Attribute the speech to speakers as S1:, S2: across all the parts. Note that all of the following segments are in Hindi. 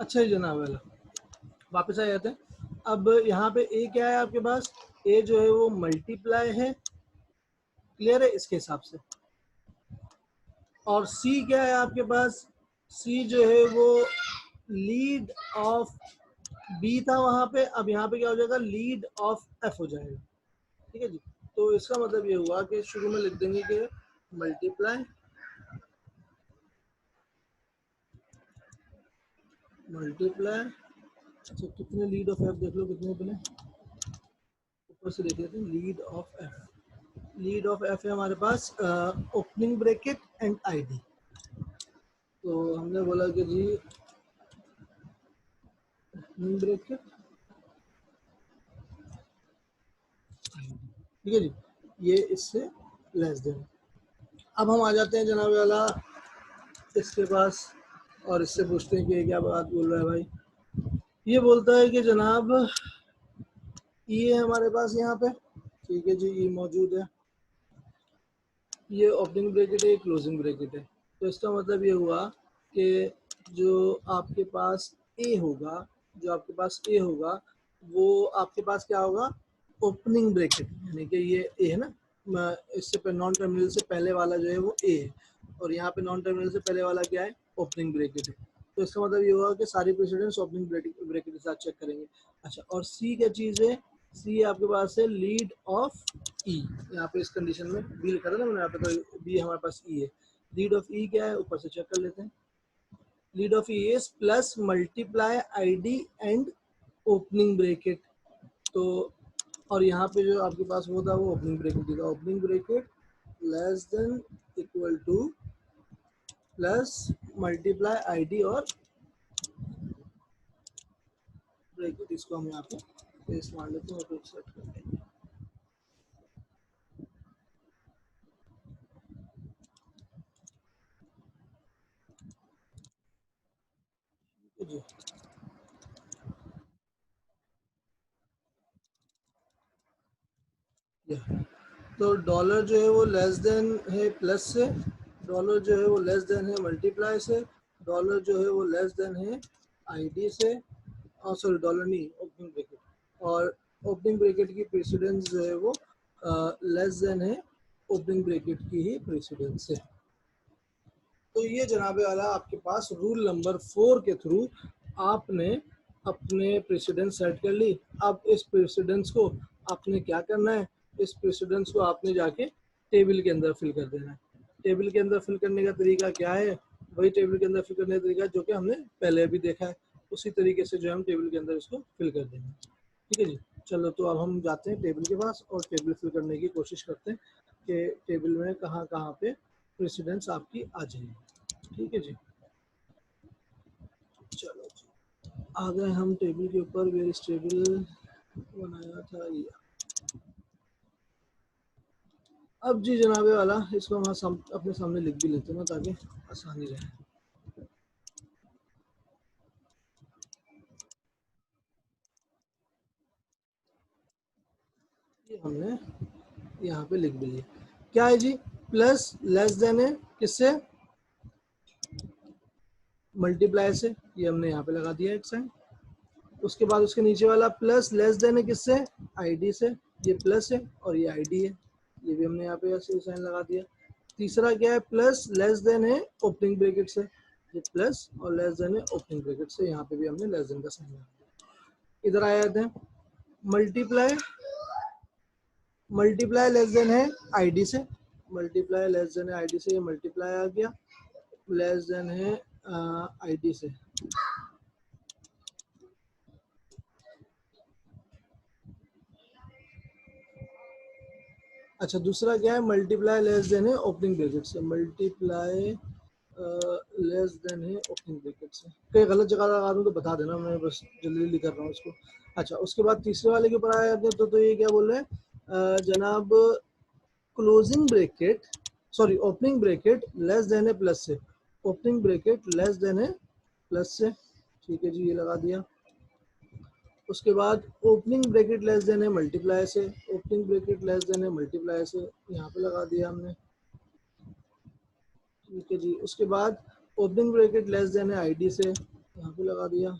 S1: अच्छा जी जनाब वाला, वापस आ जाते हैं। अब यहाँ पे ए क्या है आपके पास, ए जो है वो मल्टीप्लाई है, क्लियर है इसके हिसाब से। और सी क्या है आपके पास, सी जो है वो लीड ऑफ बी था वहां पे, अब यहाँ पे क्या हो जाएगा, लीड ऑफ एफ हो जाएगा। ठीक है जी। तो इसका मतलब ये हुआ कि शुरू में लिख देंगे कि मल्टीप्लाई मल्टीप्लाई, अच्छा कितने लीड ऑफ एफ देख लो कितने, पहले ऊपर से देख लेते हैं। Lead of F, lead of F है हमारे पास ओपनिंग ब्रैकेट एंड आईडी। तो हमने बोला कि जी ओपनिंग ब्रैकेट, ठीक है जी, ये इससे लेस देन। अब हम आ जाते हैं जनाब वाला इसके पास और इससे पूछते हैं कि ये क्या बात बोल रहा है भाई। ये बोलता है कि जनाब ये हमारे पास यहाँ पे, ठीक है जी, ये मौजूद है, ये ओपनिंग ब्रैकेट है, ये क्लोजिंग ब्रैकेट है। तो इसका मतलब ये हुआ कि जो आपके पास ए होगा, जो आपके पास ए होगा वो आपके पास क्या होगा, ओपनिंग ब्रैकेट, यानी कि ये ए है ना, इससे नॉन टर्मिनल से पहले वाला जो है वो ए है, और यहाँ पे नॉन टर्मिनल से पहले वाला क्या है, ओपनिंग ब्रैकेट है। तो इसका मतलब ये होगा कि सारी प्रेसिडेंस ओपनिंग ब्रैकेट के साथ चेक करेंगे। अच्छा, और सी क्या चीज़ है, सी आपके पास है लीड ऑफ ई, यहाँ पे इस कंडीशन में बी लिखा था ना मैंने यहाँ पे, तो बी हमारे पास ई है। लीड ऑफ ई क्या है, ऊपर से चेक कर लेते हैं। Lead of E is plus multiply ID and opening bracket. तो और यहाँ पे जो आपके पास वो था वो ओपनिंग ब्रैकेट था, opening bracket less than equal two plus multiply ID और ब्रैकेट। इसको हम यहाँ पे पेस्ट मान लेते हैं और फिर सेट कर लेंगे। जी, तो डॉलर जो है वो लेस देन है प्लस से, डॉलर जो है वो लेस देन है मल्टीप्लाई से, डॉलर जो है वो लेस देन है आईडी से, और सॉरी डॉलर नहीं, ओपनिंग ब्रैकेट, और ओपनिंग ब्रैकेट की प्रेसिडेंस जो है वो लेस देन है ओपनिंग ब्रैकेट की ही प्रेसिडेंस है। तो ये जनाबे वाला आपके पास रूल नंबर 4 के थ्रू आपने अपने प्रेसिडेंस सेट कर ली। अब इस प्रेसिडेंस को आपने क्या करना है, इस प्रेसिडेंस को आपने जाके टेबल के अंदर फिल कर देना है। टेबल के अंदर फिल करने का तरीका क्या है, वही टेबल के अंदर फिल करने का तरीका जो कि हमने पहले भी देखा है, उसी तरीके से जो हम टेबल के अंदर इसको फिल कर देंगे। ठीक है जी। चलो तो अब हम जाते हैं टेबल के पास और टेबल फिल करने की कोशिश करते हैं कि टेबल में कहाँ कहाँ पे प्रेसिडेंस आपकी आ जाएगी। ठीक है जी, चलो जी आ गए हम टेबल के ऊपर। वेयर इज टेबल बनाया था ये। अब जी जनाबे वाला इसको हम अपने सामने लिख भी लेते हैं ना, ताकि आसानी रहे। ये हमने यहाँ पे लिख भी लिया। क्या है जी, प्लस लेस देन है किससे, मल्टीप्लाई से, ये हमने यहाँ पे लगा दिया एक साइन। उसके बाद उसके नीचे वाला प्लस लेस देन है किससे, आईडी से, ये प्लस है और ये आईडी है, ये भी हमने यहाँ पे ऐसे साइन लगा दिया। तीसरा क्या है, प्लस लेस देन है ओपनिंग ब्रैकेट से, ये प्लस और लेस देन है ओपनिंग ब्रैकेट से, यहाँ पे भी हमने लेस देन का साइन लगा दिया। इधर आया थे मल्टीप्लाई, मल्टीप्लाई लेस देन है आईडी से, मल्टीप्लाई लेस देन है आईडी से, ये मल्टीप्लाई आ गया, लेस देन है आईडी से। अच्छा, दूसरा क्या है, मल्टीप्लाई लेस देन है ओपनिंग ब्रैकेट से, मल्टीप्लाई लेस देन है ओपनिंग ब्रैकेट से। कहीं गलत जगह लगा दूँ तो बता देना, मैं बस जल्दी जल्दी कर रहा हूँ इसको। अच्छा, उसके बाद तीसरे वाले के ऊपर आया जाते हैं, तो ये क्या बोल रहे हैं जनाब, closing bracket, sorry opening bracket less than है प्लस से, ओपनिंग ब्रैकेट लेस देन है प्लस से। ठीक है जी, ये लगा दिया। उसके बाद ओपनिंग ब्रैकेट लेस देन है मल्टीप्लाई से, ओपनिंग ब्रैकेट लेस देन है मल्टीप्लाई से, यहाँ पे लगा दिया हमने। ठीक है जी। उसके बाद ओपनिंग ब्रैकेट लेस देन है आईडी से, यहाँ पे लगा दिया,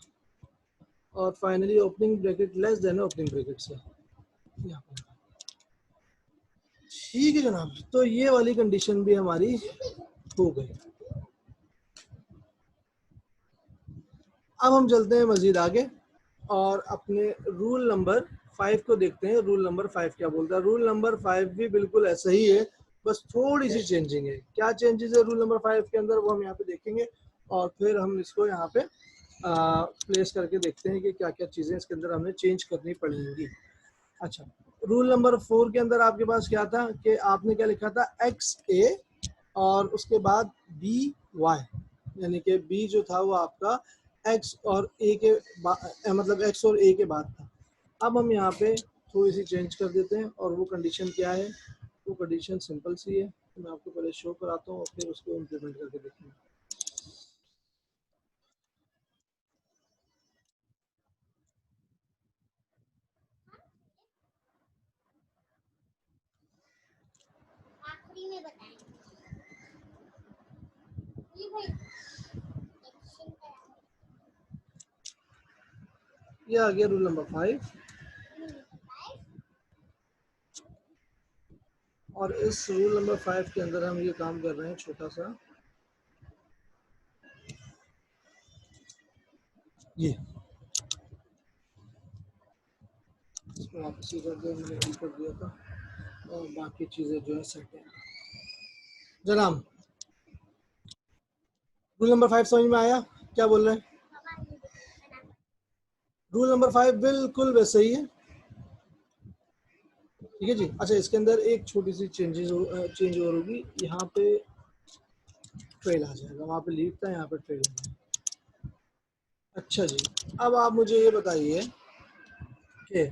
S1: और finally opening bracket less than opening bracket से यहाँ पे। ठीक है जनाब, तो ये वाली कंडीशन भी हमारी हो गई। अब हम चलते हैं मजीद आगे और अपने रूल नंबर 5 को देखते हैं। रूल नंबर 5 क्या बोलता है? रूल नंबर 5 भी बिल्कुल ऐसा ही है, बस थोड़ी सी चेंजिंग है। क्या चेंजेस है रूल नंबर 5 के अंदर, वो हम यहाँ पे देखेंगे और फिर हम इसको यहाँ पे प्लेस करके देखते हैं कि क्या क्या चीज़ें इसके अंदर हमें चेंज करनी पड़ेंगी। अच्छा, रूल नंबर 4 के अंदर आपके पास क्या था कि आपने क्या लिखा था, एक्स ए और उसके बाद बी वाई, यानी कि बी जो था वो आपका एक्स और ए के मतलब एक्स और ए के बाद था। अब हम यहाँ पे थोड़ी सी चेंज कर देते हैं और वो कंडीशन क्या है? वो कंडीशन सिंपल सी है, तो मैं आपको पहले शो कराता हूँ और फिर उसको इम्प्लीमेंट करके देखेंगे। ये आ गया रूल नंबर 5, और इस रूल नंबर 5 के अंदर हम ये काम कर रहे हैं छोटा सा, ये इसको वापस ही कर दिया, मैंने ई कर दिया था और बाकी चीज़ें जो है सेट है। जनाब, रूल नंबर 5 समझ में आया? क्या बोल रहे हैं? रूल नंबर 5 बिल्कुल वैसे ही है, ठीक है जी। अच्छा, इसके अंदर एक छोटी सी चेंज और होगी, यहाँ पे ट्रेल आ जाएगा, वहाँ पे लीव था, यहाँ पे ट्रेल आ जाएगा। अच्छा जी, अब आप मुझे ये बताइए कि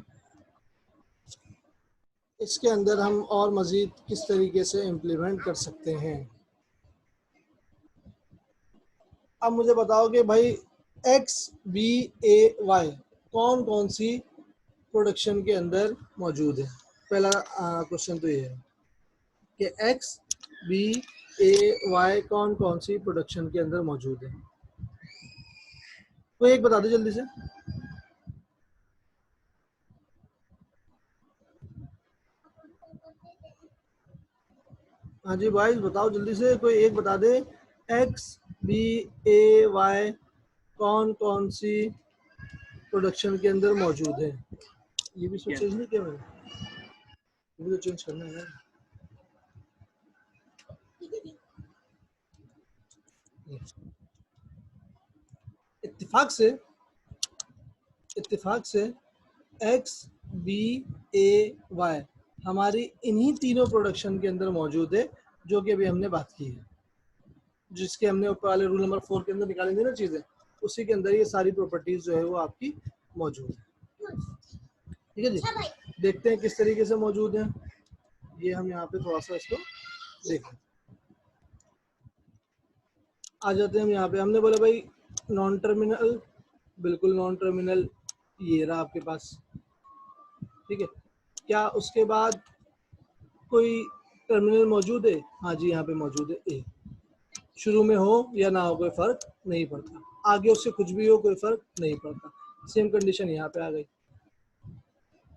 S1: इसके अंदर हम और मज़ीद किस तरीके से इम्प्लीमेंट कर सकते हैं। अब मुझे बताओ कि भाई एक्स बी ए वाई कौन कौन सी प्रोडक्शन के अंदर मौजूद है। पहला क्वेश्चन तो ये है कि एक्स बी ए वाई कौन कौन सी प्रोडक्शन के अंदर मौजूद है। तो एक बता दो जल्दी से। हाँ जी भाई, बताओ जल्दी से, कोई एक बता दे। एक्स बी ए वाई कौन कौन सी प्रोडक्शन के अंदर मौजूद है। ये भी इसमें चेंज नहीं किया मैंने, ये भी तो चेंज करना है ना। इत्तेफाक से एक्स बी ए वाई हमारी इन्हीं तीनों प्रोडक्शन के अंदर मौजूद है, जो कि अभी हमने बात की है, जिसके हमने ऊपर वाले रूल नंबर 4 के अंदर निकाली थी ना चीज़ें, उसी के अंदर ये सारी प्रॉपर्टीज जो है वो आपकी मौजूद है। ठीक है जी, देखते हैं किस तरीके से मौजूद है। ये हम यहाँ पे थोड़ा सा इसको देखें। आ जाते हैं हम यहाँ पे, हमने बोला भाई नॉन टर्मिनल, बिल्कुल नॉन टर्मिनल ये रहा आपके पास, ठीक है। क्या उसके बाद कोई टर्मिनल मौजूद है? हाँ जी, यहाँ पे मौजूद है ए। शुरू में हो या ना हो कोई फर्क नहीं पड़ता, आगे उससे कुछ भी हो कोई फर्क नहीं पड़ता। सेम कंडीशन यहाँ पे आ गई।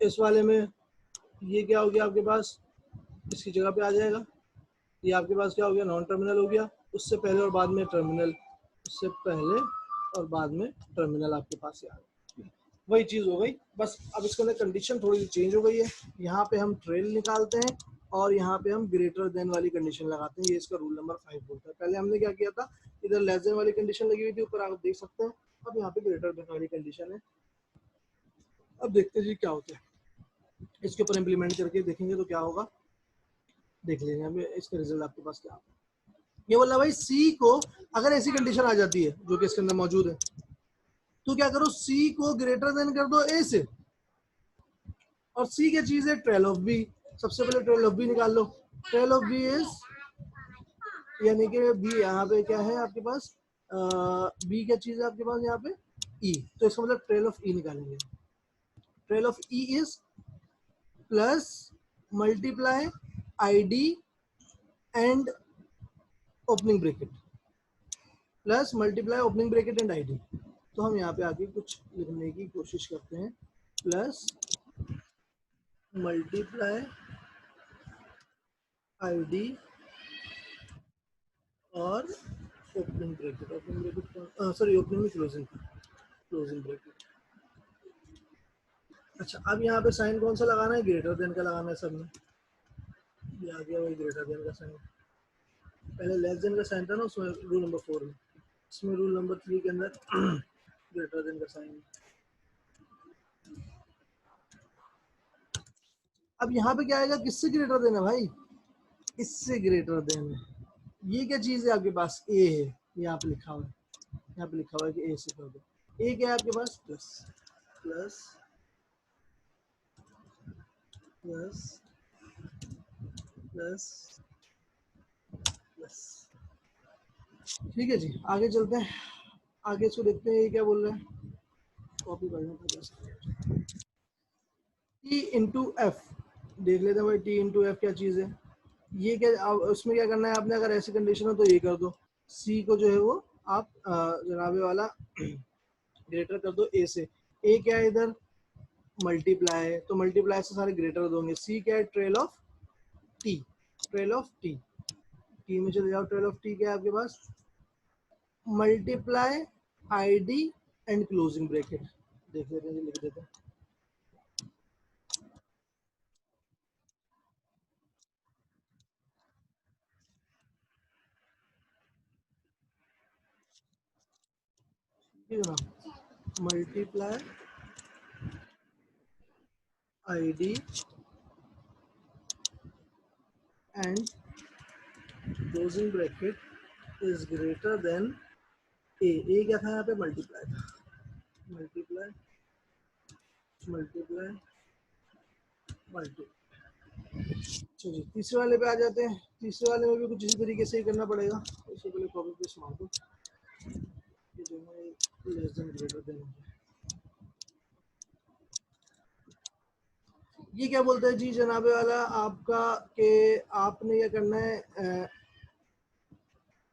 S1: इस वाले में ये क्या हो गया आपके पास, इसकी जगह पे आ जाएगा। ये आपके पास क्या हो गया, नॉन टर्मिनल हो गया। उससे पहले और बाद में टर्मिनल, उससे पहले और बाद में टर्मिनल आपके पास आ गया, वही चीज़ हो गई। बस अब इसके अंदर कंडीशन थोड़ी सी चेंज हो गई है। यहाँ पे हम ट्रेल निकालते हैं और यहाँ पे हम ग्रेटर देन वाली कंडीशन लगाते हैं। ये इसका रूल नंबर 5 बोलता है। पहले हमने क्या किया था, इधर लेस देन वाली कंडीशन लगी हुई थी, ऊपर आप देख सकते हैं। अब यहाँ पे ग्रेटर देन वाली कंडीशन है। अब देखते हैं जी क्या होता है, इसके ऊपर इम्प्लीमेंट करके देखेंगे तो क्या होगा, देख लेंगे हमें इसका रिजल्ट आपके पास क्या होगा। ये बोला भाई सी को अगर ऐसी कंडीशन आ जाती है जो कि इसके अंदर मौजूद है, तो क्या करो, सी को ग्रेटर देन कर दो ए से, और सी क्या चीज है, ट्रेल ऑफ बी। सबसे पहले ट्रेल ऑफ बी निकाल लो। ट्रेल ऑफ बी इज, यानी कि बी यहाँ पे क्या है आपके पास, बी क्या चीज है आपके पास यहाँ पे, ई। तो इसका मतलब ट्रेल ऑफ ई निकालेंगे। Trail of E is plus multiply I D and opening bracket, plus multiply opening bracket and I D. तो हम यहाँ पे आके कुछ लिखने की कोशिश करते हैं, प्लस मल्टीप्लाई आईडी और ओपनिंग ब्रैकेट, सॉरी ओपनिंग में क्लोजिंग ब्रैकेट। अच्छा, अब यहाँ पे साइन कौन सा लगाना है? ग्रेटर देन का लगाना है सब में। ये आ गया वही ग्रेटर देन का साइन। पहले लेस देन का साइन था ना उसमें, रूल नंबर 4 में, इसमें रूल नंबर 3 के अंदर ग्रेटर देन का साइन। अब यहाँ पे क्या आएगा? किससे ग्रेटर देन है भाई? इससे ग्रेटर देन है। ये क्या चीज है आपके पास? ए है, यहाँ पे लिखा हुआ है, यहाँ पे लिखा हुआ है कि ए से कर दो। ए क्या है आपके पास? Plus plus plus plus plus. ठीक है जी, आगे चलते हैं, आगे इसको देखते हैं ये क्या बोल रहे हैं। कॉपी करना पड़ेगा। टी इंटू एफ देख लेते हैं भाई, टी इंटू एफ क्या चीज़ है? ये क्या, उसमें क्या करना है आपने? अगर ऐसी कंडीशन हो तो ये कर दो, सी को जो है वो आप जनाबे वाला ग्रेटर कर दो ए से। ए क्या है इधर? मल्टीप्लाई है, तो मल्टीप्लाई से सारे ग्रेटर दोगे। सी क्या है? Trail of T, trail of T. T में चले जाओ, ट्रेल ऑफ टी क्या है आपके पास? Multiply ID and closing bracket. देख लेते हैं, लिख देते हैं। ठीक है ना? Multiply ID and closing bracket is greater than A क्या था यहाँ पे? मल्टीप्लाई था, मल्टीप्लाई मल्टीप्लाई मल्टीप्लाई। चलिए तीसरे वाले पे आ जाते हैं। तीसरे वाले में भी कुछ इसी तरीके से ही करना पड़ेगा। इससे पहले कॉपी पेस्ट मार दो, ये दोनों लेस देन ग्रेटर देन हो जाए। ये क्या बोलता है जी जनाबे वाला आपका, कि आपने ये करना है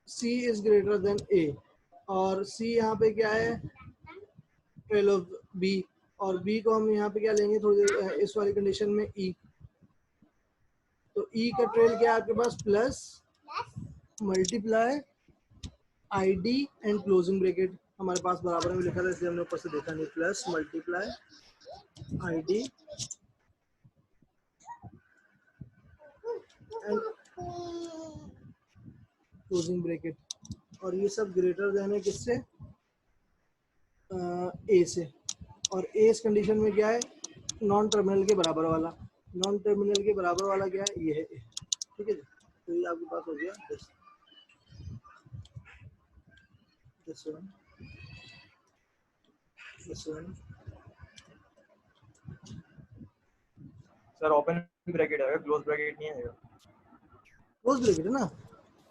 S1: सी इज ग्रेटर देन ए, और सी यहाँ पे क्या है? ट्रेल ऑफ बी, और बी को हम यहाँ पे क्या लेंगे थोड़ी देर इस वाली कंडीशन में? ई। तो ई का ट्रेल क्या है आपके पास? Plus multiply ID and closing bracket. हमारे पास बराबर में लिखा था इसलिए हमने ऊपर से देखा नहीं। Plus multiply ID and closing bracket, और ये सब ग्रेटर देन है किससे? ए से। और ए इस कंडीशन में क्या है? नॉन टर्मिनल के बराबर वाला। नॉन टर्मिनल के बराबर वाला क्या है? ये है ए। ठीक है जी, तो ये आपके पास हो गया this one, this one.
S2: Sir open bracket है, क्लोज ब्रैकेट नहीं है।
S1: क्लोज ब्रैकेट है ना,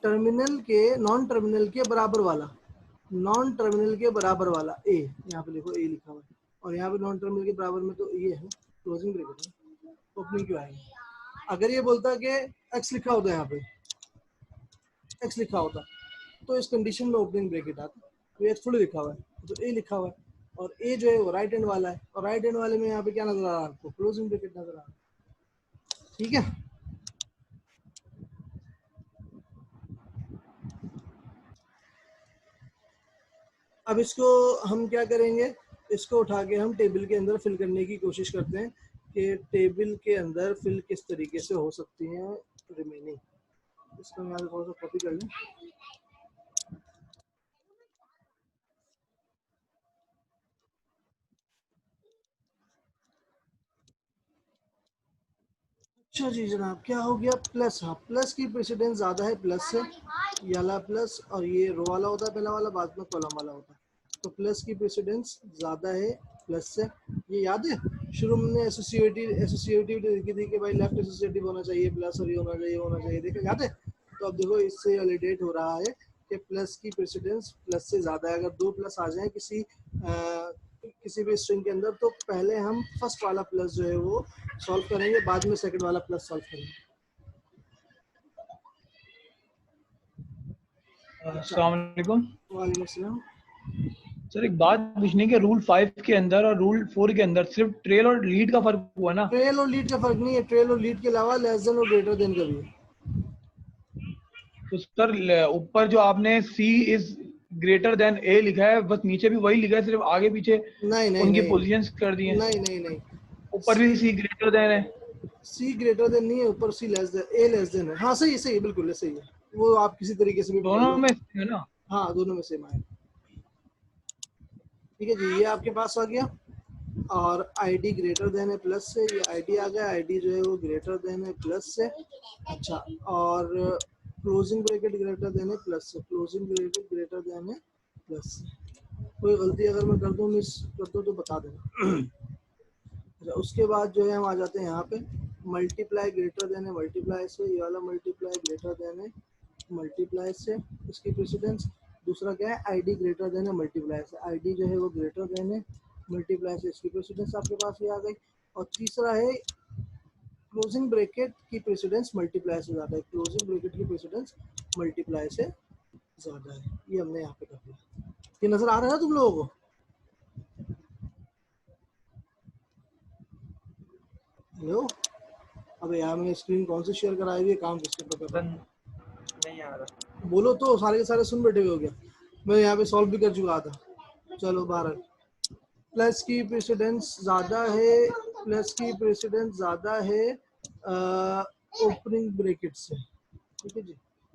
S1: टर्मिनल के नॉन टर्मिनल के बराबर वाला, नॉन टर्मिनल के बराबर वाला ए। यहाँ पे देखो ए लिखा हुआ है, और यहाँ पे नॉन टर्मिनल के बराबर में तो ये है क्लोजिंग ब्रैकेट है, ओपनिंग क्यों आएगी? अगर ये बोलता कि एक्स लिखा होता है, यहाँ पे एक्स लिखा होता तो इस कंडीशन में ओपनिंग ब्रैकेट आता, तो एक्स थोड़ी लिखा हुआ है, तो ए लिखा हुआ है, और ए जो है वो राइट हैंड वाला है, और राइट हैंड वाले में यहाँ पे क्या नजर आ रहा है आपको? क्लोजिंग ब्रैकेट नजर आ रहा है। ठीक है, अब इसको हम क्या करेंगे? इसको उठा के हम टेबल के अंदर फिल करने की कोशिश करते हैं कि टेबल के अंदर फिल किस तरीके से हो सकती है रिमेनिंग। इसको मैं थोड़ा सा कॉपी कर लें। अच्छा जी जनाब, क्या हो गया? प्लस। हाँ, प्लस की प्रेसिडेंस ज़्यादा है प्लस से, ये वाला प्लस, और ये रो वाला होता है पहला वाला, बाद में कॉलम वाला होता है, तो प्लस की प्रेसिडेंस ज़्यादा है प्लस से। ये याद है शुरू में एसोसिएटिव देखी थी कि भाई लेफ्ट एसोसिएटिव होना चाहिए प्लस, और ये होना चाहिए, देखा याद है? तो अब देखो इससे वैलिडेट हो रहा है कि प्लस की प्रेसिडेंस प्लस से ज़्यादा है। अगर दो प्लस आ जाए किसी भी स्ट्रिंग के अंदर, तो पहले हम फर्स्ट वाला प्लस जो है वो सॉल्व करेंगे, बाद में सेकंड वाला प्लस सॉल्व करेंगे।
S2: अस्सलाम वालेकुम।
S1: वालेकुम अस्सलाम।
S3: सर एक बात पूछनी है कि रूल 5 के अंदर और रूल 4 के अंदर सिर्फ ट्रेल और लीड का फर्क हुआ ना?
S1: ट्रेल और लीड का फर्क नहीं है, ट्रेल और लीड के अलावा लेस देन और ग्रेटर देन का भी है।
S3: तो सर ऊपर जो आपने सी इज ग्रेटर देन ए लिखा है, बस नीचे भी वही लिखा है, सिर्फ आगे पीछे
S1: नहीं नहीं
S3: उनकी
S1: नहीं
S3: पोजीशंस कर दी हैं।
S1: नहीं नहीं नहीं,
S3: ऊपर भी सी ग्रेटर देन है।
S1: सी ग्रेटर देन नहीं है, ऊपर सी लेस देन, ए लेस देन है। हाँ सही है, सही है, बिल्कुल सही है। वो आप किसी तरीके से भी पकड़
S3: दोनों
S1: लो।
S3: में है ना?
S1: हाँ दोनों में सेम है। ठीक है जी, ये आपके पास आ गया। और आईडी ग्रेटर देन है प्लस से, ये आईडी आ गया, आईडी जो है वो ग्रेटर देन है प्लस से। अच्छा, और क्लोजिंग ब्रैकेट ग्रेटर देन है प्लस से, क्लोजिंग ब्रैकेट ग्रेटर देन है प्लस से। कोई गलती अगर मैं कर दूँ, मिस कर दूँ तो बता देना। अच्छा, उसके बाद जो है हम आ जाते हैं यहाँ पे, मल्टीप्लाई ग्रेटर देन है मल्टीप्लाई से, ये वाला मल्टीप्लाई ग्रेटर देन है मल्टीप्लाई से, इसकी प्रेसिडेंस। दूसरा क्या है, आईडी ग्रेटर देन है मल्टीप्लाई से, आईडी जो है वो ग्रेटर देन है मल्टीप्लाई से, इसकी प्रेसिडेंस आपके पास ये आ गई। और तीसरा है क्लोजिंग ब्रैकेट की प्रेसिडेंस मल्टीप्लाई से ज़्यादा है, क्लोजिंग ब्रैकेट की प्रेसिडेंस मल्टीप्लाई से ज़्यादा है। ये हमने यहाँ पे कर दिया। ये नज़र आ रहा है ना तुम लोगों को? हेलो, अबे यार मैंने स्क्रीन कौन सी शेयर कराई हुई है, काम किसके ऊपर कर रहा हूँ?
S2: नहीं आ रहा।
S1: बोलो तो, सारे के सारे सुन बैठे हुए हो गया। मैं यहाँ पे सॉल्व भी कर चुका था। चलो 12 प्लस की प्रेसिडेंस ज़्यादा है, प्लस की प्रेसिडेंस ज़्यादा है ओपनिंग ब्रैकेट से। ठीक है जी,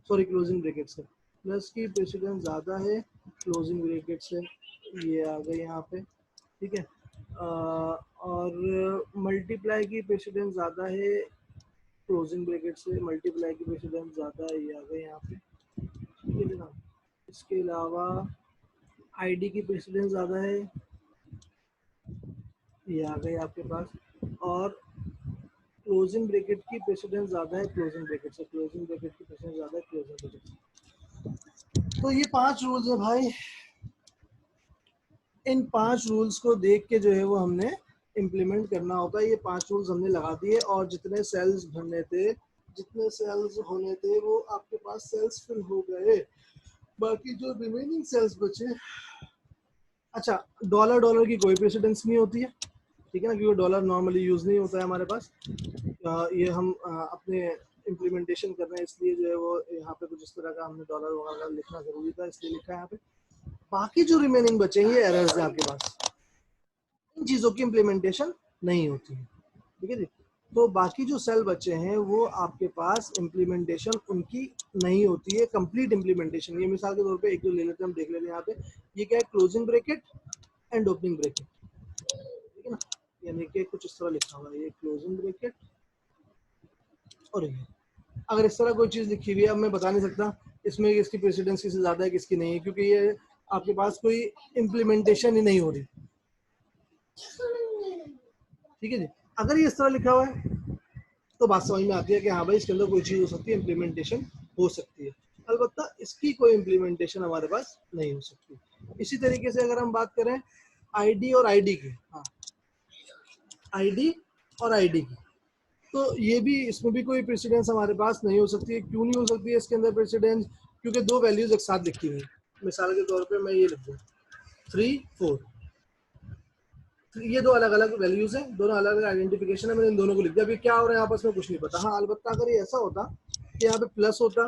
S1: सॉरी क्लोजिंग ब्रैकेट से। प्लस की प्रेसिडेंस ज़्यादा है क्लोजिंग ब्रैकेट से, ये आ गए यहाँ पे। ठीक है, और मल्टीप्लाई की प्रेसिडेंस ज़्यादा है क्लोजिंग ब्रैकेट से, मल्टीप्लाई की प्रेसिडेंस ज़्यादा है, ये आ गए यहाँ पे। ठीक है जनाब, इसके अलावा आईडी की प्रेसिडेंस ज़्यादा है, ये आ गए आपके पास। और क्लोजिंग ब्रैकेट की प्रेसिडेंस ज़्यादा है क्लोजिंग ब्रैकेट से, क्लोजिंग ब्रैकेट की प्रेसिडेंस ज़्यादा है क्लोजिंग ब्रैकेट से। तो ये 5 रूल्स है भाई। इन 5 रूल्स को देख के जो है वो हमने इम्प्लीमेंट करना होता है। ये 5 रूल्स हमने लगा दिए, और जितने सेल्स भरने थे, जितने सेल्स होने थे, वो आपके पास सेल्स फिल हो गए। बाकी जो रिमेनिंग सेल्स बचे, अच्छा डॉलर डॉलर की कोई प्रेसिडेंस नहीं होती है, ठीक है ना, क्योंकि डॉलर नॉर्मली यूज़ नहीं होता है हमारे पास। ये हम अपने इम्प्लीमेंटेशन कर रहे हैं, इसलिए जो है वो यहाँ पे कुछ इस तरह का हमने डॉलर वगैरह लिखना ज़रूरी था, इसलिए लिखा है यहाँ पे। बाकी जो रिमेनिंग बचे हैं ये एरर्स हैं आपके पास, इन चीज़ों की इम्प्लीमेंटेशन नहीं होती है। ठीक है जी, तो बाकी जो सेल बचे हैं वो आपके पास इम्प्लीमेंटेशन उनकी नहीं होती है, कंप्लीट इम्प्लीमेंटेशन। ये मिसाल के तौर पे एक जो ले लेते हैं, हम देख लेते हैं यहाँ पे। ये क्या है, closing bracket and opening bracket, ठीक है ना, यानी कि कुछ इस तरह लिखा हुआ है, ये क्लोजिंग ब्रैकेट और ये। अगर इस तरह कोई चीज़ लिखी हुई है, अब मैं बता नहीं सकता इसमें इसकी प्रेसिडेंस किसी ज़्यादा है किसकी नहीं है, क्योंकि ये आपके पास कोई इम्प्लीमेंटेशन ही नहीं हो रही। ठीक है जी, अगर ये इस तरह लिखा हुआ है तो बात समझ में आती है कि हाँ भाई इसके अंदर कोई चीज़ हो सकती है, इम्प्लीमेंटेशन हो सकती है। अलबत्ता इसकी कोई इम्प्लीमेंटेशन हमारे पास नहीं हो सकती। इसी तरीके से अगर हम बात करें आईडी और आईडी की, हाँ आईडी और आईडी की, तो ये भी, इसमें भी कोई प्रेसिडेंस हमारे पास नहीं हो सकती है। क्यों नहीं हो सकती है इसके अंदर प्रेसिडेंस? क्योंकि दो वैल्यूज एक साथ लिखी हुई है। मिसाल के तौर पे मैं ये लिख दूँ 3 4, ये दो अलग अलग वैल्यूज हैं, दोनों अलग अलग आइडेंटिफिकेशन है, मैंने इन दोनों को लिख दिया। अभी क्या हो रहा है आपस में कुछ नहीं पता। हाँ अलबत्ता अगर ये ऐसा होता कि यहाँ पे प्लस होता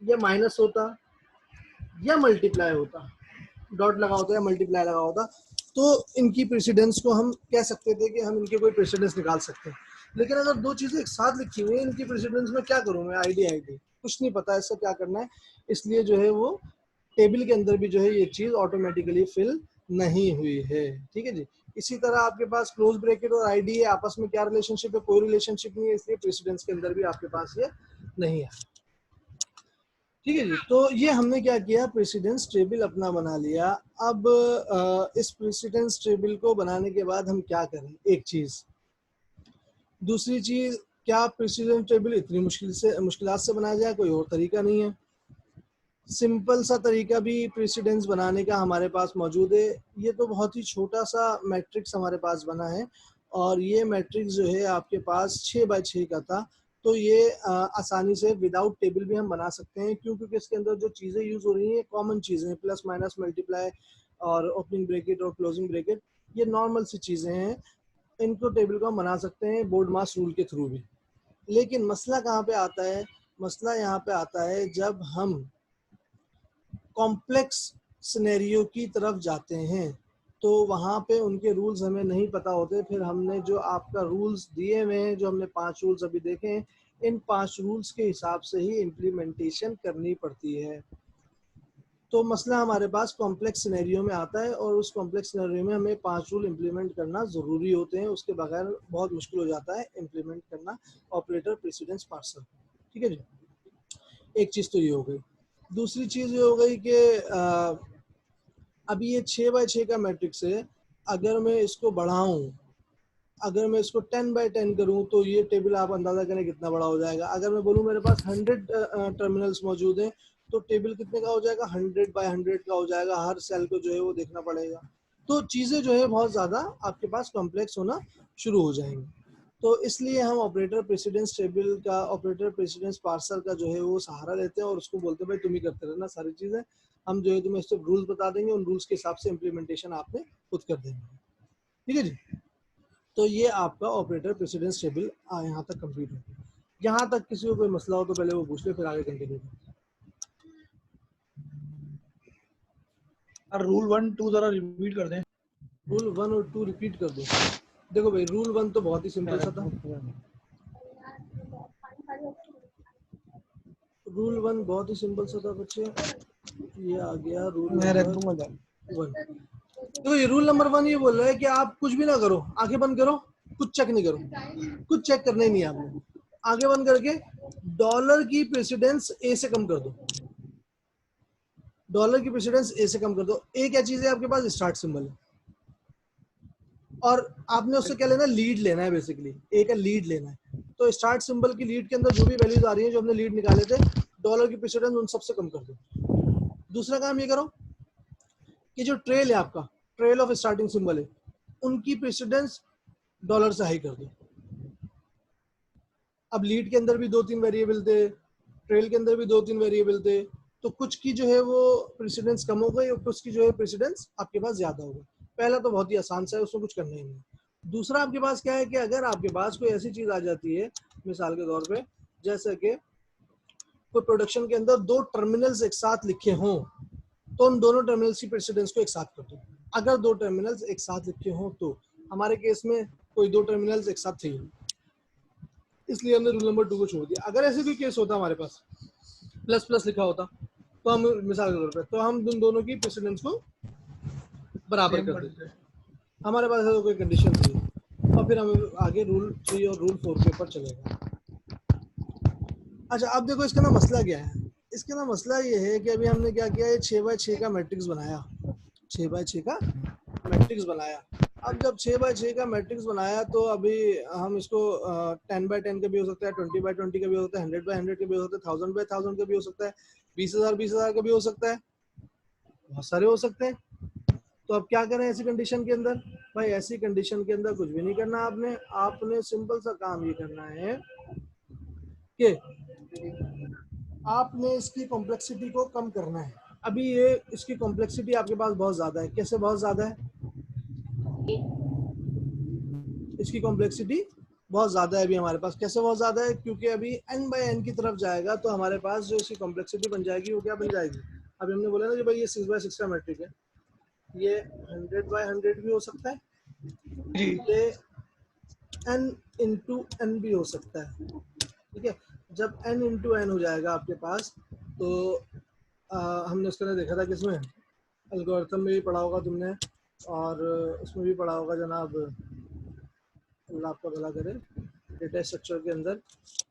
S1: या माइनस होता या मल्टीप्लाई होता, डॉट लगा होता या मल्टीप्लाई लगा होता, तो इनकी प्रेसिडेंस को हम कह सकते थे कि हम इनके कोई प्रेसिडेंस निकाल सकते हैं। लेकिन अगर दो चीज़ें एक साथ लिखी हुई हैं, इनकी प्रेसिडेंस में क्या करूँ मैं? आईडी आईडी कुछ नहीं पता इससे क्या करना है, इसलिए जो है वो टेबल के अंदर भी जो है ये चीज़ ऑटोमेटिकली फिल नहीं हुई है। ठीक है जी, इसी तरह आपके पास क्लोज ब्रैकेट और आईडी है, आपस में क्या रिलेशनशिप है? कोई रिलेशनशिप नहीं है, इसलिए प्रेसिडेंस के अंदर भी आपके पास ये नहीं है। ठीक है जी, तो ये हमने क्या किया, प्रेसिडेंस टेबल अपना बना लिया। अब इस प्रेसिडेंस टेबल को बनाने के बाद हम क्या करें? एक चीज़, दूसरी चीज़, क्या प्रेसिडेंस टेबल इतनी मुश्किलात से बनाया जाए? कोई और तरीका नहीं है। सिंपल सा तरीका भी प्रेसिडेंस बनाने का हमारे पास मौजूद है। ये तो बहुत ही छोटा सा मैट्रिक्स हमारे पास बना है, और ये मैट्रिक्स जो है आपके पास 6 बाय 6 का था। तो ये आसानी से विदाउट टेबल भी हम बना सकते हैं। क्यों? क्योंकि इसके अंदर जो चीज़ें यूज़ हो रही हैं कॉमन चीज़ें हैं, प्लस माइनस मल्टीप्लाई, और ओपनिंग ब्रैकेट और क्लोजिंग ब्रैकेट, ये नॉर्मल सी चीज़ें हैं, इनको टेबल को हम बना सकते हैं बोर्ड मास रूल के थ्रू भी। लेकिन मसला कहाँ पे आता है? मसला यहाँ पे आता है जब हम कॉम्प्लेक्स सिनेरियो की तरफ जाते हैं, तो वहाँ पे उनके रूल्स हमें नहीं पता होते। फिर हमने जो आपका रूल्स दिए हुए हैं, जो हमने 5 रूल्स अभी देखे हैं, इन 5 रूल्स के हिसाब से ही इम्प्लीमेंटेशन करनी पड़ती है। तो मसला हमारे पास कॉम्प्लेक्स सिनेरियो में आता है और उस कॉम्प्लेक्स सिनेरियो में हमें 5 रूल इम्प्लीमेंट करना ज़रूरी होते हैं, उसके बगैर बहुत मुश्किल हो जाता है इम्प्लीमेंट करना ऑपरेटर प्रेसिडेंस पार्सल। ठीक है जी, एक चीज़ तो ये हो गई। दूसरी चीज़ ये हो गई कि अभी ये 6 बाय 6 का मैट्रिक्स है, अगर मैं इसको बढ़ाऊँ, अगर मैं इसको 10 बाय 10 करूँ तो ये टेबल आप अंदाज़ा करें कितना बड़ा हो जाएगा। अगर मैं बोलूँ मेरे पास 100 टर्मिनल्स मौजूद हैं, तो टेबल कितने का हो जाएगा? 100 बाय 100 का हो जाएगा। हर सेल को जो है वो देखना पड़ेगा। तो चीज़ें जो है बहुत ज़्यादा आपके पास कॉम्प्लेक्स होना शुरू हो जाएंगी। तो इसलिए हम ऑपरेटर प्रेसिडेंस टेबल का, ऑपरेटर प्रेसिडेंस पार्सर का जो है वो सहारा लेते हैं और उसको बोलते हैं भाई तुम ही करते रहना सारी चीज़ें, हम जो है तुम्हें सिर्फ रूल्स बता देंगे, उन रूल्स के हिसाब से इम्प्लीमेंटेशन आपने खुद कर देंगे। ठीक है जी, तो ये आपका ऑपरेटर प्रेसिडेंस टेबल यहाँ तक कंप्लीट हो गया। यहाँ तक किसी को कोई मसला हो तो पहले वो पूछ ले, फिर आगे कंटिन्यू करें।
S3: रूल 1 2 जरा रिपीट कर दें।
S1: रूल 1 और 2 रिपीट कर दो। देखो भाई, रूल 1 तो बहुत ही सिंपल सा था। रूल 1 बहुत ही सिंपल सा था बच्चे। ये आ गया रूल नंबर 1। देखो ये रूल नंबर 1 ये बोल रहा है कि आप कुछ भी ना करो, आंखें बंद करो, कुछ चेक नहीं करो, कुछ चेक करना ही नहीं आपने। आंखें बंद करके डॉलर की प्रेसिडेंस ए से कम कर दो, डॉलर की प्रेसिडेंस ए से कम कर दो। ए क्या चीज है आपके पास? स्टार्ट सिंबल है, और आपने उससे क्या लेना है? लीड लेना है। बेसिकली ए का लीड लेना है। तो स्टार्ट सिंबल की लीड के अंदर जो भी वैल्यूज आ रही है, जो हमने लीड निकाले थे, डॉलर की प्रेसिडेंस उन सबसे कम कर दो। दूसरा काम ये करो कि जो ट्रेल है आपका, ट्रेल ऑफ स्टार्टिंग सिंबल है, उनकी प्रेसिडेंस डॉलर से हाई कर दो। अब लीड के अंदर भी 2-3 वेरिएबल थे, ट्रेल के अंदर भी 2-3 वेरिएबल थे, तो कुछ की जो है वो प्रेसिडेंस कम हो गई और कुछ की जो है प्रेसिडेंस आपके पास ज्यादा हो गई। पहला तो बहुत ही आसान सा है, उसमें कुछ करना ही नहीं। दूसरा आपके पास क्या है कि अगर आपके पास कोई ऐसी चीज आ जाती है, मिसाल के तौर पे जैसे कि कोई प्रोडक्शन के अंदर 2 टर्मिनल्स एक साथ लिखे हों, तो उन दोनों टर्मिनल्स की प्रेसिडेंस को एक साथ कर दो। अगर 2 टर्मिनल्स एक साथ लिखे हों तो, हमारे केस में कोई 2 टर्मिनल्स एक साथ थे, इसलिए हमने रूल नंबर 2 को छोड़ दिया। अगर ऐसे कोई केस होता हमारे पास प्लस प्लस लिखा होता, तो हम मिसाल के तौर पे तो हम उन दोनों की प्रेसिडेंस को बराबर कर देते। हमारे पास ऐसा कोई कंडीशन थी, और फिर हम आगे रूल 3 और रूल 4 के ऊपर चलेगा। अच्छा, अब देखो इसका ना मसला क्या है। इसका ना मसला ये है कि अभी हमने क्या किया, ये 6 बाय 6 का मैट्रिक्स बनाया, 6 बाय 6 का मैट्रिक्स बनाया। अब जब 6 बाय 6 का मैट्रिक्स बनाया, तो अभी हम इसको 10 बाय 10 का भी हो सकता है, 20 बाय 20 का भी हो सकता है, 100 बाय 100 का भी हो सकता है, 1000 बाय 1000 का भी हो सकता है, 20,000 का भी हो सकता है, बहुत सारे हो सकते हैं। तो अब क्या करें ऐसी कंडीशन के अंदर? भाई ऐसी कंडीशन के अंदर कुछ भी नहीं करना आपने सिंपल सा काम ये करना है कि आपने इसकी कॉम्प्लेक्सिटी को कम करना है। अभी ये इसकी कॉम्प्लेक्सिटी आपके पास बहुत ज़्यादा है। कैसे बहुत ज़्यादा है? इसकी कॉम्प्लेक्सिटी बहुत ज़्यादा है अभी हमारे पास। कैसे बहुत ज़्यादा है? क्योंकि अभी n बाय n की तरफ जाएगा तो हमारे पास जो इसकी कॉम्प्लेक्सिटी बन जाएगी वो क्या बन जाएगी? अभी हमने बोला ना कि भाई ये 6 बाय 6 का मैट्रिक है, ये 100 बाय 100 भी हो सकता है, ये n इंटू n भी हो सकता है। ठीक है, जब n इंटू n हो जाएगा आपके पास, तो हमने उसके अंदर देखा था किसमें, एल्गोरिथम में भी पढ़ा होगा तुमने, और उसमें भी पढ़ा होगा जनाब, अल्लाह आपका भला करे, डेटा स्ट्रक्चर के अंदर।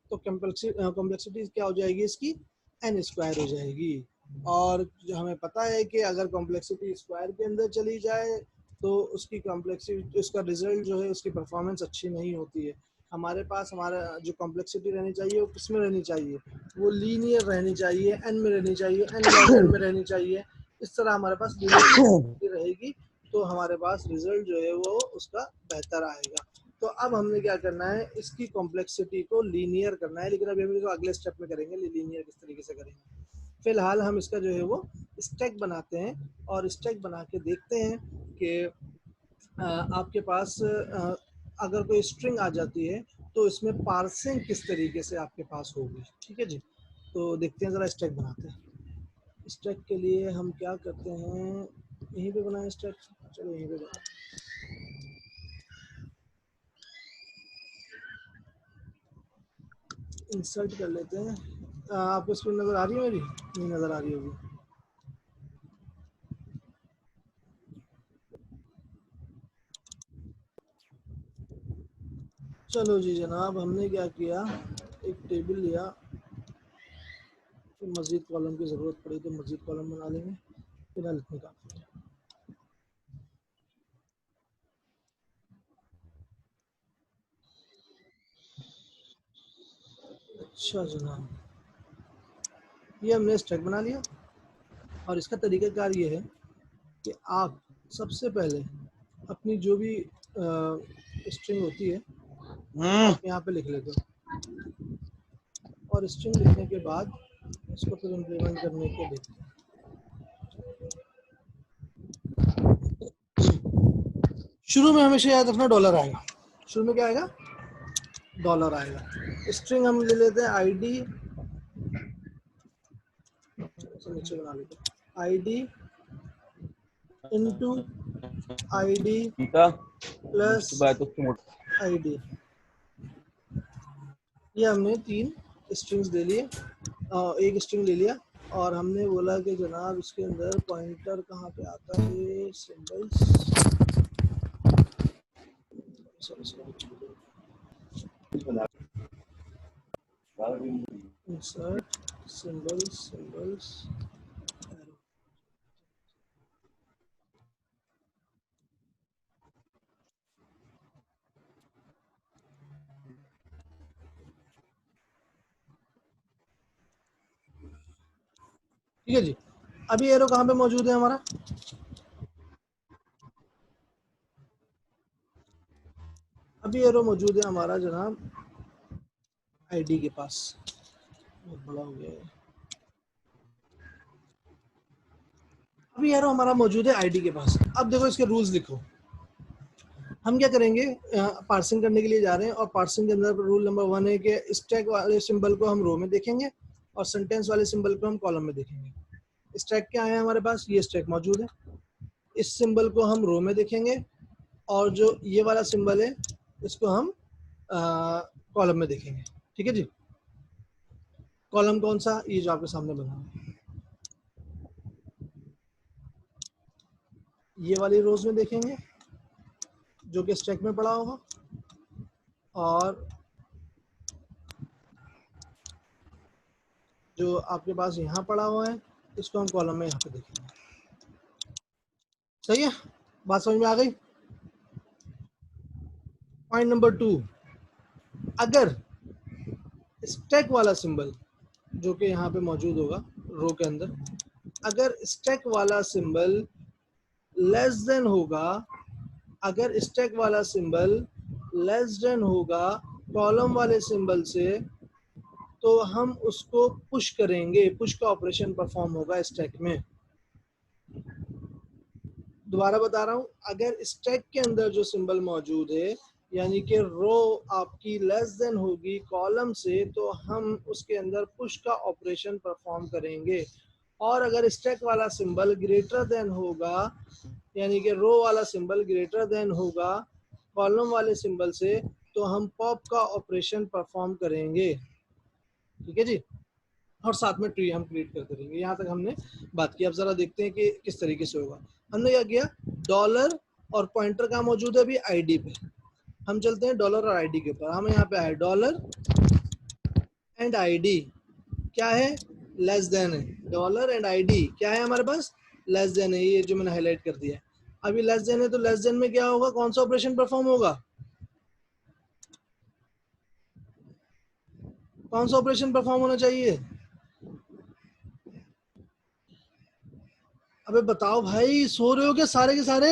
S1: तो कॉम्प्लेक्सिटी क्या हो जाएगी इसकी? n स्क्वायर हो जाएगी। और हमें पता है कि अगर कॉम्प्लेक्सिटी स्क्वायर के अंदर चली जाए तो उसकी कॉम्प्लेक्सिटी, उसका रिजल्ट जो है, उसकी परफॉर्मेंस अच्छी नहीं होती है। हमारे पास हमारा जो कॉम्प्लेक्सिटी रहनी चाहिए वो किस में रहनी चाहिए? वो लीनियर रहनी चाहिए, n में रहनी चाहिए, n में रहनी चाहिए। इस तरह हमारे पास लीनियर रहेगी तो हमारे पास रिजल्ट जो है वो उसका बेहतर आएगा। तो अब हमने क्या करना है, इसकी कॉम्प्लेक्सिटी को लीनियर करना है, लेकिन अभी हम इसको अगले स्टेप में करेंगे लीनियर किस तरीके से करेंगे। फिलहाल हम इसका जो है वो स्टैक बनाते हैं और स्टैक बना के देखते हैं कि आपके पास अगर कोई स्ट्रिंग आ जाती है तो इसमें पार्सिंग किस तरीके से आपके पास होगी। ठीक है जी, तो देखते हैं ज़रा स्टैक बनाते हैं। स्टैक के लिए हम क्या करते हैं, यहीं पे बनाएं स्टैक, चलो यहीं पे बनाएं। इंसर्ट कर लेते हैं। आपको स्क्रीन नज़र आ रही है मेरी? नहीं नज़र आ रही होगी। चलो जी जनाब, हमने क्या किया, एक टेबल लिया, फिर मज़ीद कॉलम की ज़रूरत पड़ी तो मज़ीद कॉलम बना लेंगे, फिलहाल इतनी काफ़ी है। अच्छा जनाब, ये हमने स्टैक बना लिया और इसका तरीक़ाकार ये है कि आप सबसे पहले अपनी जो भी स्ट्रिंग होती है आप यहाँ पे लिख लेते हो और स्ट्रिंग लिखने के बाद इसको फिर इम्प्लीमेंट करने के देखते हैं। शुरू में हमेशा याद रखना डॉलर आएगा, शुरू में क्या आएगा, डॉलर आएगा। स्ट्रिंग हम ले लेते हैं आईडी, नीचे बना लेते हैं ID into ID plus ID. ये हमने 3 स्ट्रिंग्स ले लिए, एक स्ट्रिंग ले लिया और हमने बोला कि जनाब इसके अंदर पॉइंटर कहाँ पे आता है, सिंबल्स, इंसर्ट सिंबल्स, सिंबल्स, ठीक है जी। अभी एरो कहाँ पे मौजूद है हमारा, अभी एरो मौजूद है हमारा जनाब आईडी के पास, बहुत बड़ा हो गया है। अभी एरो हमारा मौजूद है आईडी के पास। अब देखो इसके रूल्स लिखो। हम क्या करेंगे, पार्सिंग करने के लिए जा रहे हैं और पार्सिंग के अंदर रूल नंबर 1 है कि स्टैक वाले सिंबल को हम रो में देखेंगे और सेंटेंस वाले सिंबल को हम कॉलम में देखेंगे। स्टैक क्या है हमारे पास, ये स्टैक मौजूद है, इस सिंबल को हम रो में देखेंगे और जो ये वाला सिंबल है इसको हम कॉलम में देखेंगे। ठीक है जी, कॉलम कौन सा, ये जो आपके सामने बना है, ये वाली रोज में देखेंगे जो कि स्टैक में पड़ा होगा और जो आपके पास यहाँ पड़ा हुआ है इसको हम कॉलम में यहाँ पे देखेंगे। सही है, बात समझ में आ गई। पॉइंट नंबर 2, अगर स्टैक वाला सिंबल जो कि यहाँ पे मौजूद होगा रो के अंदर, अगर स्टैक वाला सिंबल लेस देन होगा, अगर स्टैक वाला सिंबल लेस देन होगा कॉलम वाले सिंबल से, तो हम उसको पुश करेंगे, पुश का ऑपरेशन परफॉर्म होगा स्टैक में। दोबारा बता रहा हूँ, अगर स्टैक के अंदर जो सिंबल मौजूद है यानी कि रो आपकी लेस देन होगी कॉलम से, तो हम उसके अंदर पुश का ऑपरेशन परफॉर्म करेंगे। और अगर स्टैक वाला सिंबल ग्रेटर देन होगा यानी कि रो वाला सिंबल ग्रेटर देन होगा कॉलम वाले सिंबल से, तो हम पॉप का ऑपरेशन परफॉर्म करेंगे। ठीक है जी, और साथ में ट्री हम क्रिएट करते रहेंगे। यहाँ तक हमने बात की। अब जरा देखते हैं कि किस तरीके से होगा। हमने क्या किया, डॉलर और पॉइंटर का मौजूद है अभी आईडी पे, हम चलते हैं डॉलर और आईडी के ऊपर। हम यहाँ पे आए डॉलर एंड आईडी क्या है, लेस देन है, डॉलर एंड आईडी क्या है हमारे पास, लेस देन है, ये जो मैंने हाईलाइट कर दिया है। अभी लेस देन है तो लेस देन में क्या होगा, कौन सा ऑपरेशन परफॉर्म होगा, कौन सा ऑपरेशन परफॉर्म होना चाहिए, अबे बताओ भाई, सो रहे हो क्या सारे के सारे,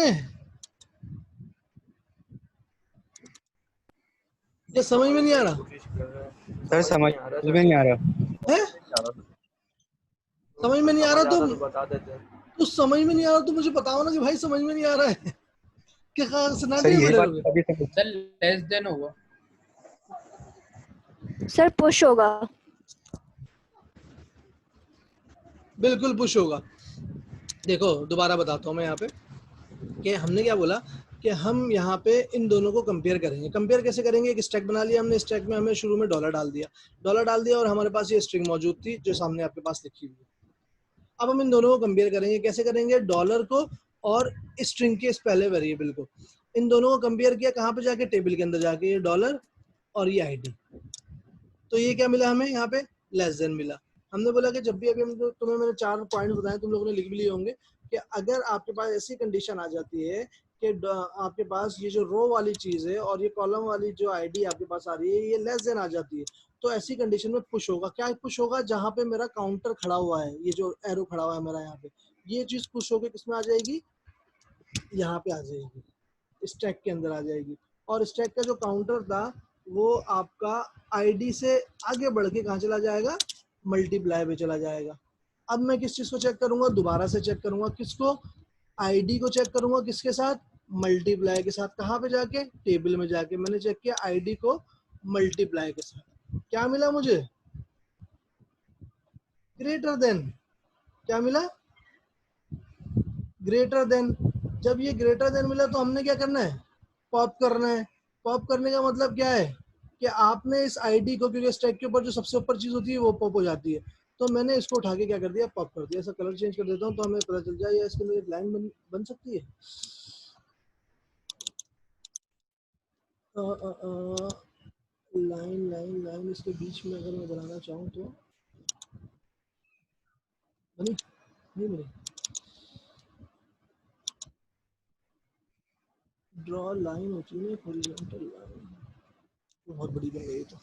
S1: ये समझ में नहीं आ रहा
S2: सर समझ में नहीं आ रहा
S1: है? समझ में नहीं आ रहा
S2: समझ आता
S1: तो
S2: तो बता देते।
S1: तो समझ में नहीं आ रहा तो मुझे बताओ ना कि भाई समझ में नहीं आ रहा है। क्या सन्नाटे
S4: सर
S1: में
S4: यही
S1: बैठे
S4: बात
S1: रहोगे?
S4: अभी तक
S5: सर लेस देन होगा।
S6: सर पुश होगा।
S1: बिल्कुल पुश होगा। देखो दोबारा बताता हूँ मैं यहाँ पे कि हमने क्या बोला कि हम यहाँ पे इन दोनों को कंपेयर करेंगे। कंपेयर कैसे करेंगे? एक स्टैक बना लिया हमने, स्टैक में हमें शुरू में डॉलर डाल दिया और हमारे पास ये स्ट्रिंग मौजूद थी जो सामने आपके पास लिखी हुई है। अब हम इन दोनों को कंपेयर करेंगे। कैसे करेंगे? डॉलर को और स्ट्रिंग के इस पहले वेरिएबल को, इन दोनों को कंपेयर किया। कहाँ पे जाके? टेबल के अंदर जाके, ये डॉलर और ये आईडी। तो ये क्या मिला हमें? यहाँ पे लेस देन मिला। हमने बोला कि जब भी अभी हम तुम्हें मैंने 4 पॉइंट बताए, तुम लोगों ने लिख भी लिए होंगे कि अगर आपके पास ऐसी कंडीशन आ जाती है कि आपके पास ये जो रो वाली चीज है और ये कॉलम वाली जो आईडी आपके पास आ रही है ये लेस देन आ जाती है, तो ऐसी कंडीशन में पुश होगा। क्या पुश होगा? जहां पे मेरा काउंटर खड़ा हुआ है, ये जो एरो खड़ा हुआ है मेरा यहाँ पे, ये चीज पुश होकर किसमें आ जाएगी? यहाँ पे आ जाएगी, स्टैक के अंदर आ जाएगी। और स्टैक का जो काउंटर था वो आपका आईडी से आगे बढ़ के कहाँ चला जाएगा? मल्टीप्लाई पे चला जाएगा। अब मैं किस चीज को चेक करूंगा? दोबारा से चेक करूंगा। किसको? आईडी को चेक करूंगा। किसके साथ? मल्टीप्लाई के साथ। कहाँ पे जाके? टेबल में जाके मैंने चेक किया आईडी को मल्टीप्लाई के साथ। क्या मिला मुझे? Greater than. क्या मिला? Greater than. जब ये ग्रेटर देन मिला तो हमने क्या करना है? पॉप करना है। पॉप करने का मतलब क्या है कि आपने इस आईडी को, क्योंकि स्टैक के ऊपर जो सबसे ऊपर चीज होती है वो पॉप हो जाती है, तो मैंने इसको उठा के क्या कर दिया? पॉप कर दिया। ऐसा कलर चेंज कर देता हूँ तो हमें पता चल जाए या इसके अंदर एक लाइन बन सकती है। लाइन लाइन लाइन इसके बीच में अगर मैं बनाना चाहूँ तो बनी? नहीं बनी। ड्रॉ लाइन होती है ना, हॉरिजॉन्टल लाइन, बहुत बड़ी बन गई तो।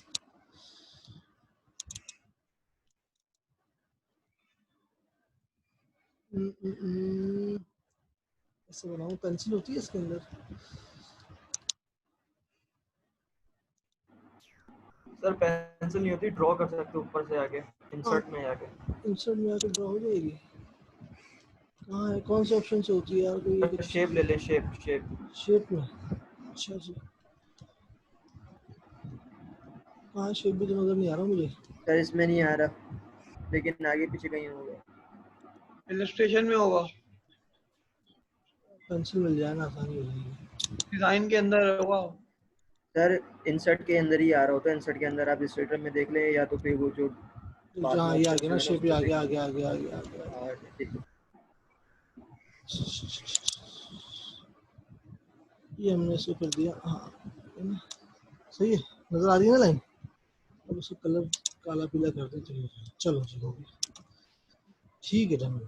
S1: ऐसे बनाऊँ? पेंसिल होती है इसके अंदर?
S2: सर पेंसिल नहीं होती, ड्रॉ कर सकते हो ऊपर से आके, इंसर्ट में जाके।
S1: इंसर्ट में आके ड्रॉ हो जाएगी? कहाँ है? कौन से ऑप्शन से होती है यार? कोई
S2: शेप ले ले, शेप शेप।
S1: शेप में? अच्छा जी, कहाँ शेप? भी तो नजर नहीं आ रहा मुझे।
S2: सर इसमें नहीं आ रहा, लेकिन आगे पीछे कहीं होगा।
S3: इलस्ट्रेशन में होगा,
S1: पेंसिल मिल जाए ना, आसानी हो जाएगी।
S3: डिजाइन के अंदर होगा।
S2: सर इंसर्ट के अंदर ही आ रहा होता है, इंसर्ट के अंदर आप इलस्ट्रेटर में देख ले, या तो फिर वो जो
S1: जहाँ ये आ गया ना शेप, ये आ गया आ गया आ गया आ गया आ गया। ये हमने इसको कर दिया। हाँ सही है, नजर आ रही है ना लाइन? अब उसको कलर काला पीला कर दें तो चलो जी हो गया, ठीक है डन।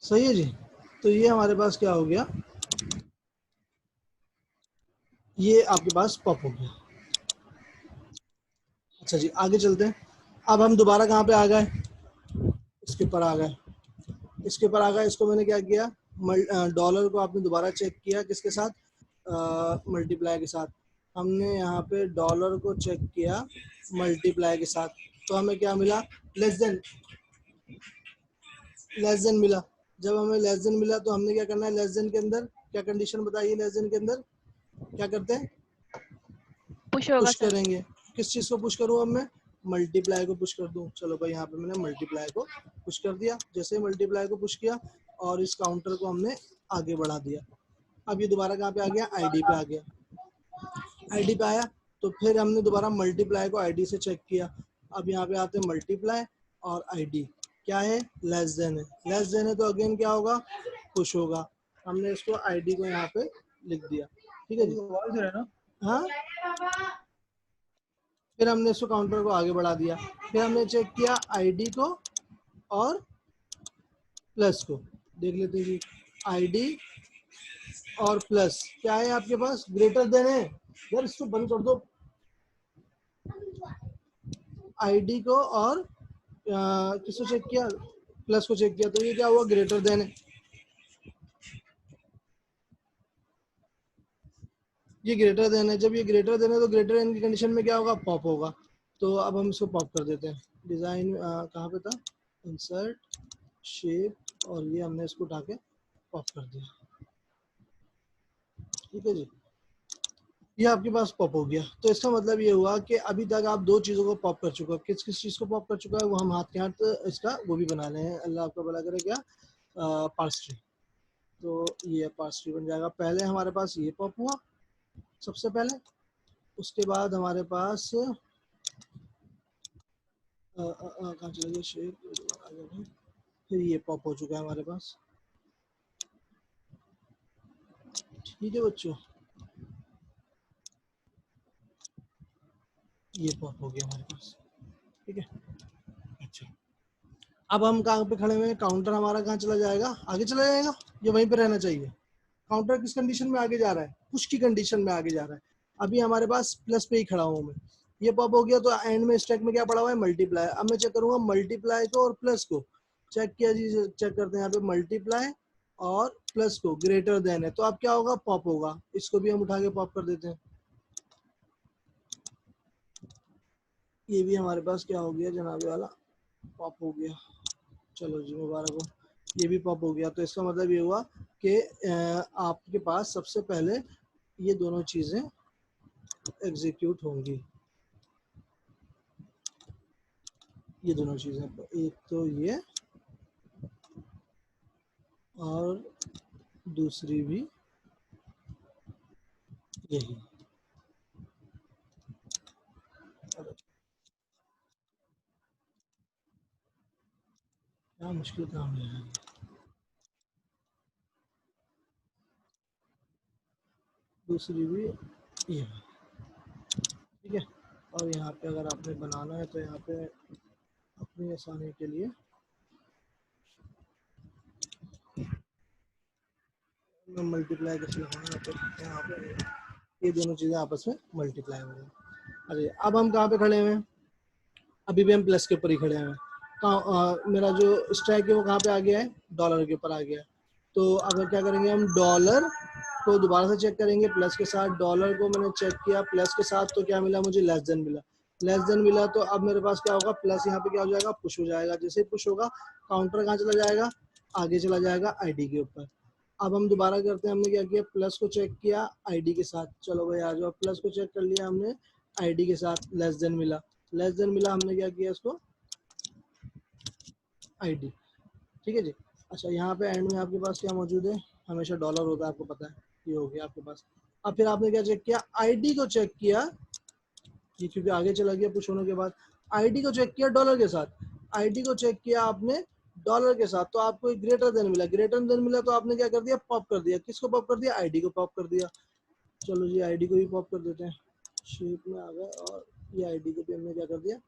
S1: सही है जी। तो ये हमारे पास क्या हो गया? ये आपके पास पॉप हो गया। अच्छा जी आगे चलते हैं। अब हम दोबारा कहाँ पे आ गए? इसके ऊपर आ गए, इसके ऊपर आ गए। इसको मैंने क्या किया? डॉलर को आपने दोबारा चेक किया किसके साथ? मल्टीप्लाई के साथ। हमने यहाँ पे डॉलर को चेक किया मल्टीप्लाई के साथ, तो हमें क्या मिला? Less than. लेस देन मिला। जब हमें लेस देन मिला तो हमने क्या करना है? लेस देन के अंदर क्या कंडीशन बताइए? लेस देन के अंदर क्या करते हैं?
S6: पुश होगा
S1: पुश
S6: सर।
S1: करेंगे। किस चीज को पुश करूँ अब मैं? मल्टीप्लाई को पुश कर दूं। चलो भाई यहाँ पे मैंने मल्टीप्लाई को पुश कर दिया। जैसे मल्टीप्लाई को पुश किया और इस काउंटर को हमने आगे बढ़ा दिया। अब ये दोबारा कहाँ पे आ गया? आईडी पे आ गया। आईडी पे आया तो फिर हमने दोबारा मल्टीप्लाई को आईडी से चेक किया। अब यहाँ पे आते हैं मल्टीप्लाई और आईडी क्या है? लेस देन है। लेस देन है तो अगेन क्या होगा? पुश होगा। हमने इसको आईडी को यहाँ पे लिख दिया। ठीक है जी। हाँ, फिर हमने इसको काउंटर को आगे बढ़ा दिया। फिर हमने चेक किया आईडी को और प्लस को। देख लेते हैं कि आईडी और प्लस क्या है आपके पास? ग्रेटर देन है। यार इसको बंद कर दो। आईडी को और किसको चेक किया? प्लस को चेक किया, तो ये क्या हुआ? ग्रेटर देन है। ये ग्रेटर देन है। जब ये ग्रेटर देन है तो ग्रेटर देन की कंडीशन में क्या होगा? पॉप होगा। तो अब हम इसको पॉप कर देते हैं। डिज़ाइन कहाँ पे था, इंसर्ट शेप, और ये हमने इसको उठा के पॉप कर दिया। ठीक है जी, ये आपके पास पॉप हो गया। तो इसका मतलब ये हुआ कि अभी तक आप दो चीज़ों को पॉप कर चुके हो। किस किस चीज़ को पॉप कर चुका है वो हम हाथ के हाथ इसका वो भी बना रहे हैं। अल्लाह आपका भला करे। क्या पार्स ट्री, तो ये पार्स ट्री बन जाएगा। पहले हमारे पास ये पॉप हुआ सबसे पहले, उसके बाद हमारे पास कहाँ चला गया शेप, फिर ये पॉप हो चुका है हमारे पास। ठीक है बच्चों, ये पॉप हो गया हमारे पास। ठीक है, अच्छा अब हम कहाँ पे खड़े हुए हैं, काउंटर हमारा कहाँ चला जाएगा, आगे चला जाएगा या वहीं पे रहना चाहिए। काउंटर किस कंडीशन में आगे जा रहा है, पुश की कंडीशन में आगे जा रहा है। अभी हमारे पास प्लस पे ही खड़ा हूँ मैं, ये पॉप हो गया। तो एंड में स्टैक में क्या पड़ा हुआ है, मल्टीप्लाई। अब मैं चेक करूंगा मल्टीप्लाई को और प्लस को। चेक किया जी, चेक करते हैं यहाँ पे मल्टीप्लाई और प्लस को ग्रेटर देन है, तो अब क्या होगा, पॉप होगा। इसको भी हम उठा के पॉप कर देते हैं। ये भी हमारे पास क्या हो गया जनाबे वाला, पॉप हो गया। चलो जी मुबारक हो, ये भी पॉप हो गया। तो इसका मतलब ये हुआ कि आपके पास सबसे पहले ये दोनों चीज़ें एग्जीक्यूट होंगी। ये दोनों चीज़ें, एक तो ये और दूसरी भी यही। क्या मुश्किल काम है यार। दूसरी भी ये, ठीक है। और यहाँ पे अगर आपने बनाना है तो यहाँ पे अपनी आसानी के लिए मैं मल्टीप्लाई कैसे लगाऊंगा, तो यहाँ पे ये दोनों चीज़ें आपस में मल्टीप्लाई हो गई। अरे अब हम कहाँ पे खड़े हुए हैं, अभी भी हम प्लस के ऊपर ही खड़े हैं। मेरा जो स्ट्राइक है वो कहाँ पे आ गया है, डॉलर के ऊपर आ गया है। तो अगर क्या करेंगे, हम डॉलर को दोबारा से चेक करेंगे प्लस के साथ। डॉलर को मैंने चेक किया प्लस के साथ, तो क्या मिला मुझे, लेस देन मिला। लेस देन मिला तो अब मेरे पास क्या होगा, प्लस यहाँ पे क्या हो जाएगा, पुश हो जाएगा। जैसे ही पुश होगा काउंटर कहाँ चला जाएगा, आगे चला जाएगा आईडी के ऊपर। अब हम दोबारा करते हैं, हमने क्या किया, प्लस को चेक किया आईडी के साथ। चलो भाई आ जाओ, प्लस को चेक कर लिया हमने आईडी के साथ, लेस देन मिला। लेस देन मिला, हमने क्या किया इसको आईडी। ठीक है जी। अच्छा यहाँ पे एंड में आपके पास क्या मौजूद है, हमेशा डॉलर होता है, आपको पता है, ये हो गया आपके पास। अब फिर आपने क्या चेक किया, आईडी को चेक किया, ये क्योंकि आगे चला गया पुश होने के बाद। आईडी को चेक किया डॉलर के साथ, आईडी को चेक किया आपने डॉलर के साथ, तो आपको एक ग्रेटर देन मिला। ग्रेटर देन मिला तो आपने क्या कर दिया, पॉप कर दिया। किसको पॉप कर दिया, आईडी को पॉप कर दिया। चलो जी आईडी को भी पॉप कर देते हैं, शेप में आ गए। और ये आईडी को भी हमने क्या कर दिया,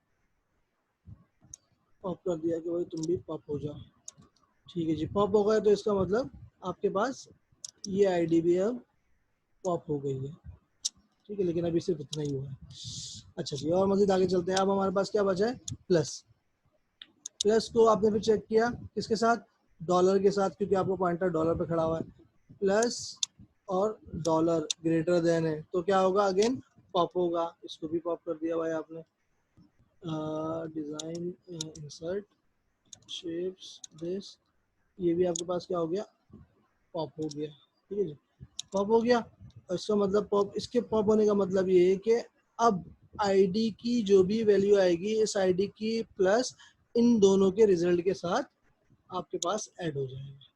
S1: पॉप कर दिया कि भाई तुम भी पॉप हो जाओ। ठीक है जी, पॉप हो गए तो इसका मतलब आपके पास ये आईडी भी अब पॉप हो गई है। ठीक है, लेकिन अभी सिर्फ इतना ही हुआ है। अच्छा जी, और मजीद आगे चलते हैं। अब हमारे पास क्या बचा है, प्लस। प्लस को आपने फिर चेक किया किसके साथ, डॉलर के साथ, क्योंकि आपको पॉइंटर डॉलर पे खड़ा हुआ है। प्लस और डॉलर ग्रेटर देन है, तो क्या होगा, अगेन पॉप होगा। इसको भी पॉप कर दिया भाई आपने। डिज़ाइन इंसर्ट शेप्स दिस, ये भी आपके पास क्या हो गया, पॉप हो गया। ठीक है जी, पॉप हो गया। इसका मतलब पॉप, इसके पॉप होने का मतलब ये है कि अब आईडी की जो भी वैल्यू आएगी, इस आईडी की प्लस इन दोनों के रिजल्ट के साथ आपके पास ऐड हो जाएगा।